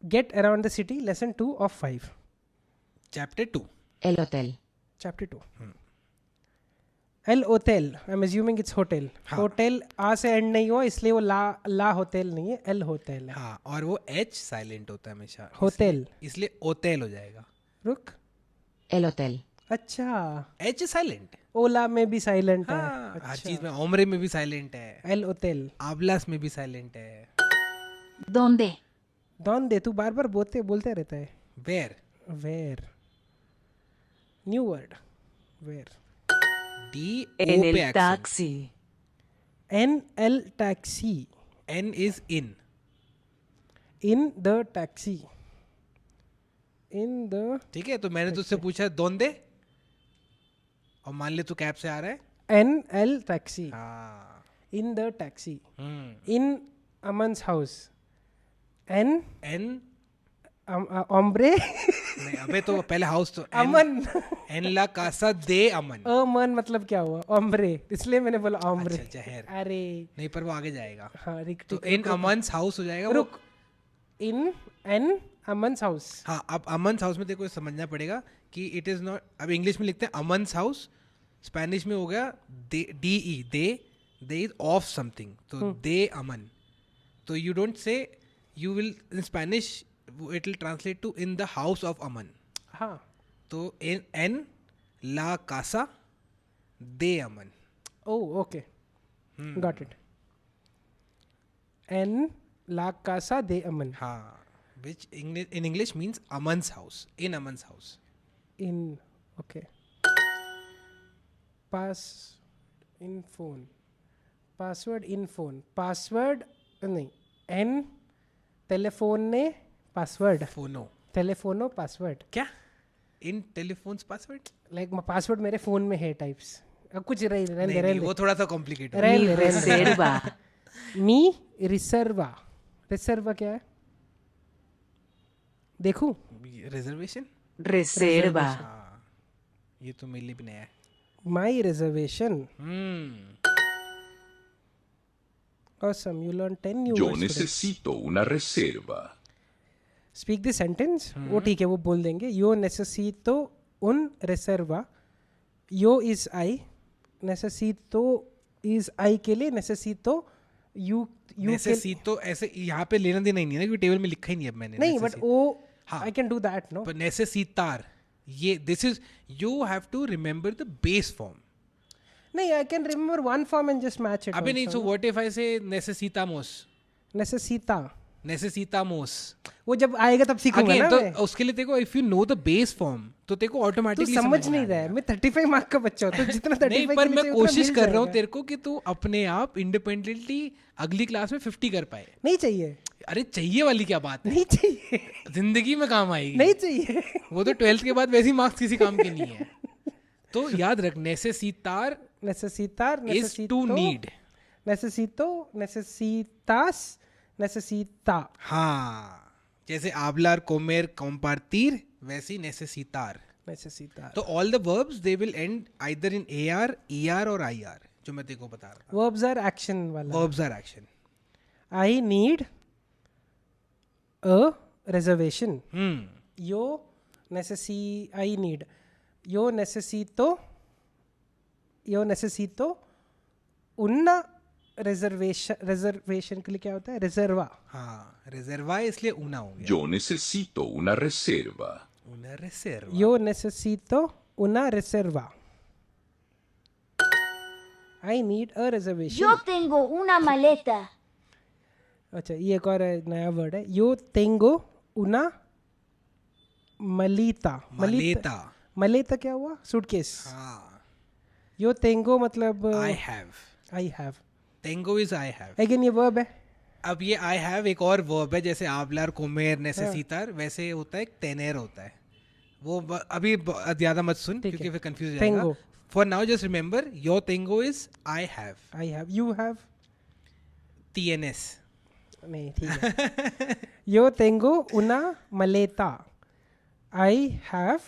Get around the city, lesson 2 of 5. Chapter 2. El hotel. Chapter 2. El hotel. I'm assuming it's hotel. हाँ. Hotel आ से and नहीं हुआ इसलिए वो ला होटल नहीं है, एल होटल है. हाँ, और वो एच साइलेंट होता है हमेशा. होटल. इसलिए ओतेल हो जाएगा. रुक. El hotel. अच्छा. H silent. ओला में भी साइलेंट है. हाँ, हर अच्छा. चीज में. ओमरे में भी साइलेंट है. L hotel. आबलास में भी साइलेंट है. ¿Dónde? डॉन दे, तू बार बार बोलते रहता है. Where. Where. New word. Where. डी En ओ el पे accent. taxi. एन एल टैक्सी. एन is in. In the taxi. In the. ठीक है, तो मैंने तुझसे पूछा दोंदे, और मान ले तू कैब से आ रहा है. एन एल टैक्सी. हाँ. In the taxi. Hmm. In Aman's house. एन एन ओम्ब्रे. नहीं, अबे तो पहले हाउस तो अमन. एन ला कासा दे अमन. अमन मतलब क्या हुआ? ओम्ब्रे, इसलिए मैंने बोला ओम्ब्रे. अच्छा, जहर. अरे नहीं, पर वो आगे जाएगा. हाँ, रिक तो इन अमन्स हाउस हो जाएगा. रुक. इन एन अमन्स हाउस. हाँ, अब अमन्स हाउस में देखो समझना पड़ेगा कि इट इज नॉट. अब इंग्लिश में लिखते हैं अमन्स हाउस, स्पेनिश में हो गया डी ई दे इज ऑफ समथिंग, तो दे अमन. तो you don't say, you will in Spanish it will translate to in the house of Aman. हाँ. तो एन ला कासा दे Aman. Oh okay, got it. एन ला कासा दे अमन. हाँ, which in English means Aman's house. In Aman's house. In okay. Pass in phone. Password in phone. Password नहीं. एन टेलीफोन ने पासवर्ड. Phono. टेलीफोनो पासवर्ड. क्या? In telephone's password? Like password मेरे phone में है टाइप्स. अब कुछ रहने नहीं, दे. वो थोड़ा सा complicated. रहने Mi दे. reserva. मी रिसर्वा. रिसर्वा क्या है? देखूं. Reservation? Reserva. हाँ, ये तो मेरे लिए भी नया है. माई reservation. Hmm. Awesome, you learn 10 new Yo words today. necesito una reserva. Speak the sentence. वो ठीक है, वो बोल देंगे. Yo necesito un reserva. Yo is I. Necesito is I के लिए. Necesito you के Necesito ऐसे यहाँ पे लेना देना ही नहीं है ना, क्योंकि टेबल में लिखा ही नहीं है मैंने. नहीं, बट necesito. वो हाँ. I can do that, no? पर necesitar, ये this is, you have to remember the base form. नहीं, I can remember one form and just match it. अबे नहीं, also, so what if I say necesitamos? necesita. necesitamos. वो जब आएगा तब सीखूंगा Again, ना तो मैं. उसके लिए देखो, if you know the base form, तो तेरे को तू automatically समझ नहीं रहा है. मैं 35 मार्क का बच्चा हूँ. तो जितना 35 नहीं, के पर लिए मैं चाहिए उतना कोशिश मिल कर रहा हूँ जाएगा. तेरे को कि तू अपने आप इंडिपेंडेंटली अगली क्लास में 50 कर पाए. नहीं चाहिए. अरे चाहिए वाली क्या बात है, नहीं चाहिए. जिंदगी में काम आएगी. नहीं चाहिए. वो तो 12th के बाद वैसे ही मार्क्स किसी काम के नहीं है. तो याद रख, necesitar necesitar. is to need. necesito. necesitas. necesita. हाँ, जैसे hablar, comer, compartir, वैसे ही necesitar. necesitar. तो all the verbs they will end either in AR, ER और IR, जो मैं तेरे को बता रहा था. verbs are action वाला. Verbs are action. I need a reservation. Yo I need. Yo necesito una reservation के लिए क्या होता है? reserva. हाँ, reserva इसलिए una हो गया. Yo necesito una reserva. Una reserva. Yo necesito una reserva. I need a reservation. Yo tengo una maleta. अच्छा, ये एक और नया वर्ड है. Yo tengo una maleta. Maleta. maleta क्या हुआ? सूटकेस. हाँ. Yo tengo मतलब I have. I have. Tango is I have. Again ये verb है. अब ये I have एक और verb है, जैसे hablar, comer, necesitar, वैसे होता है, tener होता है. वो अभी ज़्यादा मत सुन, ठीक क्योंकि है. फिर कंफ्यूज हो जाएगा. Tengo. For now just remember, your tango is I have. I have. You have. TNS. नहीं, ठीक है. Yo tengo una maleta. I have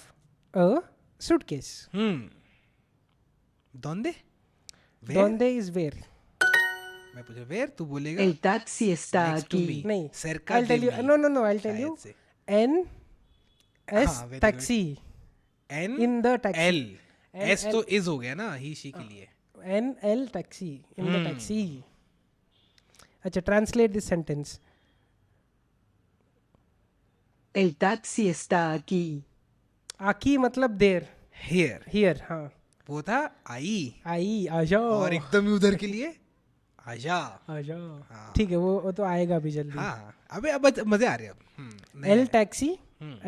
a suitcase. ¿Dónde? Where? Donde is where? मैं पूछूं वेयर, तू बोलेगा El taxi está next to me. aquí. नहीं, Cerca I'll de tell you. mí. No, I'll tell you. शायद से. N S हाँ, very taxi. N In the taxi. L N, S तो is हो गया ना, ही शी के लिए. N L taxi. In the taxi. अच्छा, translate this sentence. El taxi está aquí. आकी मतलब देर. Here Here, हाँ. वो था आई, आई, आ जाओ. और एकदम ही उधर के लिए आजा. आ जाओ. हाँ. ठीक है, वो तो आएगा भी जल्दी. हाँ, अबे अब मजे आ रहे हैं अब. L taxi.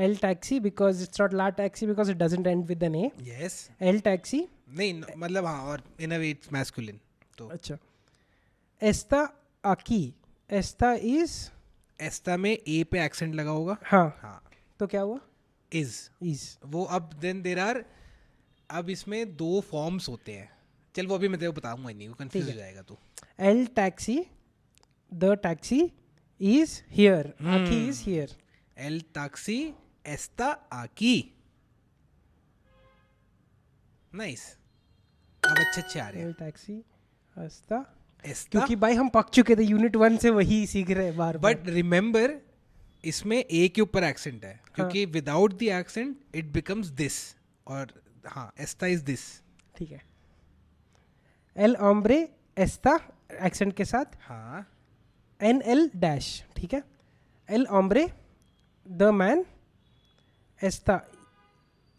L taxi because it's not la taxi because it doesn't end with an A. Yes, L taxi. नहीं मतलब हाँ, और इन अ वे इट्स मैस्कुलिन. तो अच्छा. Esta aquí. Esta is. Esta में ए पे एक्सेंट लगा होगा. हाँ. हाँ, तो क्या हुआ? इज. Is. वो अब देन देर आर, अब इसमें 2 फॉर्म्स होते हैं. चल वो अभी मैं तेरे को बताऊंगा नहीं, वो कंफ्यूज हो जाएगा तू. L taxi. The taxi is here. Aki is here. एल टैक्सी एस्ता आकी. नाइस, अब अच्छे आ रहे हैं. L taxi. Esta. एस्ता. क्योंकि भाई हम पक चुके थे यूनिट 1 से, वही सीख रहे हैं बार बार. बट रिमेंबर इसमें ए के ऊपर एक्सेंट है, क्योंकि without the accent it becomes this. और हाँ, एस्ता इज दिस. ठीक है. L hombre esta एक्सेंट के साथ. हाँ, N L डैश. ठीक है. L hombre the man esta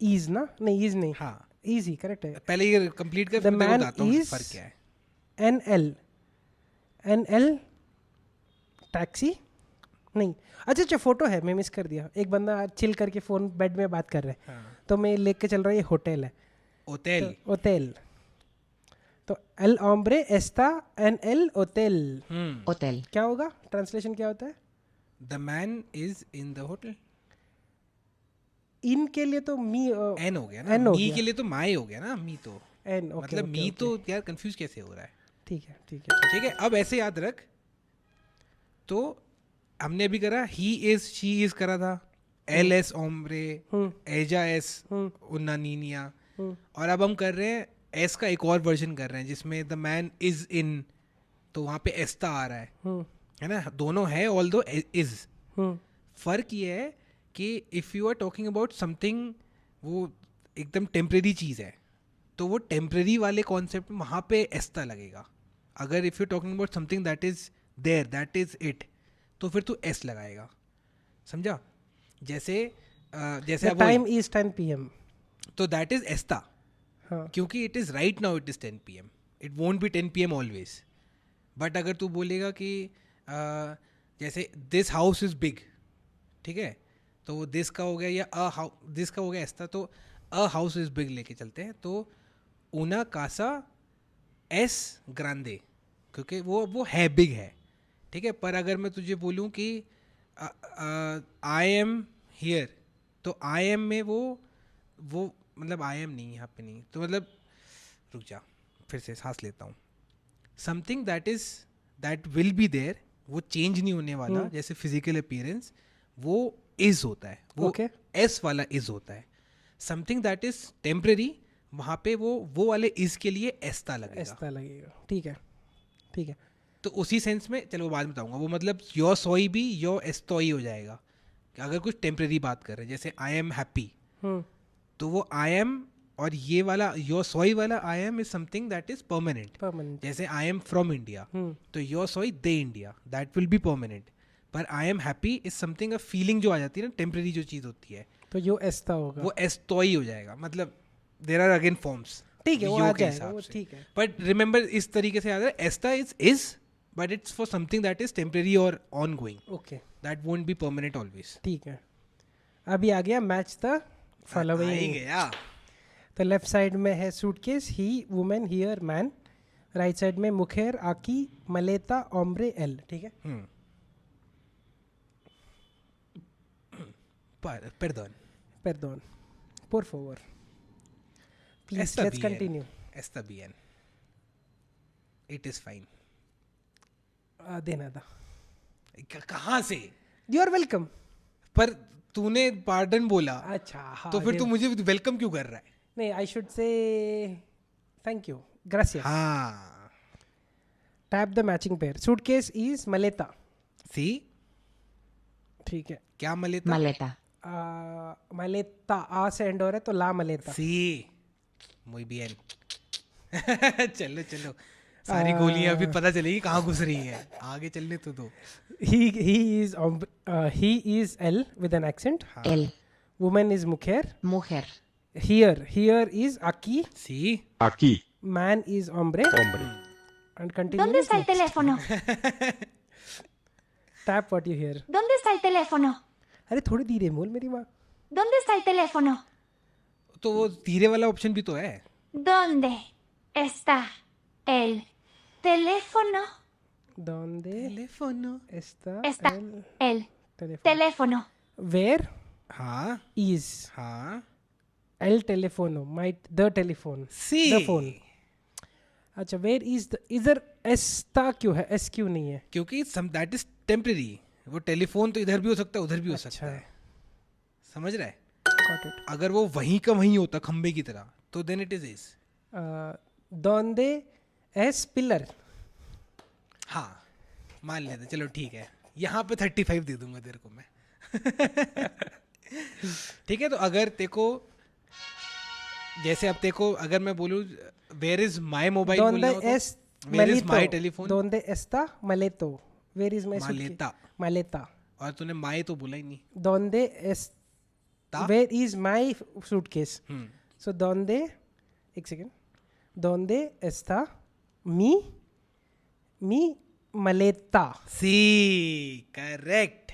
is ना, नहीं is नहीं. हाँ. is ही करेक्ट है. पहले ये कंप्लीट कर, The फिर मैं man बताता हूँ is- फर्क क्या है. N L टैक्सी नहीं. अच्छा, फोटो है, मैं मिस कर दिया. एक बंदा चिल करके फोन बेड में बात कर रहा है. हाँ. तो मैं लेके चल रहा हूँ, ये होटल है. होटल. होटल. तो L hombre esta en el hotel. Hotel. क्या होगा? ट्रांसलेशन क्या होता है? The man is in the hotel. इन के लिए तो मी एन हो गया ना, N हो मी गया. के लिए तो माई हो गया ना, मी तो एन. ओके, मतलब ओके, मी ओके. तो यार कंफ्यूज कैसे हो रहा है. ठीक है. ठीक है, अब ऐसे याद रख. तो हमने अभी करा ही इज, शी इज करा था. एल एस ओम्ब्रे, एजा एस उन्ना नीनिया. और अब हम कर रहे हैं एस का एक और वर्जन कर रहे हैं, जिसमें द मैन इज इन, तो वहाँ पे एस्ता आ रहा है ना. दोनों है ऑल दो इज. फर्क ये है कि if you are talking about something, वो एकदम टेम्परेरी चीज़ है, तो वो टेम्परेरी वाले कॉन्सेप्ट में वहाँ पे एस्ता लगेगा. अगर if you talking about something that is there, that is it, तो फिर तू एस लगाएगा. समझा? जैसे जैसे अब टाइम इज 10 PM. तो दैट इज एस्ता, हाँ. क्योंकि it is right now it is 10 PM. It won't be 10 PM always. But अगर तू बोलेगा कि जैसे दिस हाउस इज़ बिग, ठीक है, तो वो दिस का हो गया, या दिस का हो गया एस्ता, तो अ हाउस इज़ बिग लेके चलते हैं. तो ऊना कासा एस ग्रांदे, क्योंकि वो है, बिग है. ठीक है. पर अगर मैं तुझे बोलूँ कि आई एम हियर, तो आई एम में वो मतलब आई एम नहीं, यहाँ पे नहीं, तो मतलब रुक जा, फिर से सांस लेता हूँ. Something that will be there, वो चेंज नहीं होने वाला. जैसे फिजिकल अपीयरेंस, वो इज होता है, वो Okay. एस वाला इज होता है. समथिंग दैट इज टेम्परेरी, वहाँ पे वो वाले इज के लिए एस्ता लगेगा. एस्ता लगेगा. ठीक है. ठीक है. तो उसी सेंस में, चलो बाद में बताऊंगा, वो मतलब योर सोई भी योर एस्तोई हो जाएगा. कि अगर कुछ टेम्परेरी बात कर रहे हैं, जैसे आई एम हैप्पी, तो वो आई एम, और ये वाला योर सोई वाला I am is something that is permanent. Permanent. जैसे आई एम फ्रॉम इंडिया, तो योर सोई दे India, that will be permanent. पर I am happy is something, a feeling जो आ जाती है ना, टेम्परेरी जो चीज़ होती है, तो यो एस्ता होगा. वो एस्तोई हो जाएगा. मतलब देर आर अगेन फॉर्म्स. ठीक है, वो आ जाएगा, वो ठीक है. बट रिमेंबर, इस तरीके से याद है, एस्ता is but it's for something that is temporary और ongoing. Okay. That won't be permanent always. ठीक है. अभी आ गया मैच द फॉलोइंग. गया. तो लेफ्ट साइड में है suitcase, he, women, here, man. Right side में मुखेर, आकी, मलेता, ओम्ब्रे, एल. ठीक है. Perdón. Perdón. Por favor. Please, Está let's bien. continue. Está bien. It is fine. देना था. कहाँ से? You are welcome. पर तूने पार्डन बोला, अच्छा, हाँ. तो फिर तू मुझे वेलकम क्यों कर रहा है? नहीं, I should say thank you. Gracias. हाँ. Tap the matching pair. Suitcase is मलेता. सी. ठीक है. क्या मलेता? Maleta. मलेता आ से एंड हो रहा है तो ला मलेता. सी. muy bien. चलो चलो, सारी गोलियां अभी पता चलेगी कहाँ घुस रही हैं. आगे चलने तो दो. he is L with an accent. El. Woman is mujer. Mujer. Here is aquí. C. Aquí. Man is hombre. Hombre. And continue. ¿Dónde está el teléfono? Tap what you hear. ¿Dónde está el teléfono? अरे थोड़ी धीरे बोल मेरी माँ. ¿Dónde está el teléfono? तो वो धीरे वाला ऑप्शन भी तो है. ¿Dónde está el teléfono? ¿Dónde telephone. está Está el el teléfono? teléfono. Where हाँ is हाँ. el teléfono? The telephone. सी. The phone. अच्छा, where is the, इधर एस्ता क्यों है? एस क्यों नहीं है? क्योंकि दैट इज टेम्परेरी. वो टेलीफोन तो इधर भी हो सकता है, उधर भी हो सकता है. समझ रहा है? Got it. अगर वो वहीं का वहीं होता खंबे की तरह, तो then it is. ¿Dónde es pillar? हाँ, मान लेते. चलो ठीक है, यहाँ पे 35 दे दूंगा तेरे को मैं. ठीक है. तो अगर तेको जैसे अब तेको अगर मैं बोलूँ where is my mobile, ¿Dónde es where is malito? My telephone. ¿Dónde está maleto? Where is my suitcase? Maleta. Maleta. और तूने माई तो बोला ही नहीं. ¿Dónde es? Where is my suitcase? So ¿dónde? एक second. ¿Dónde está mi maleta? सी. Correct.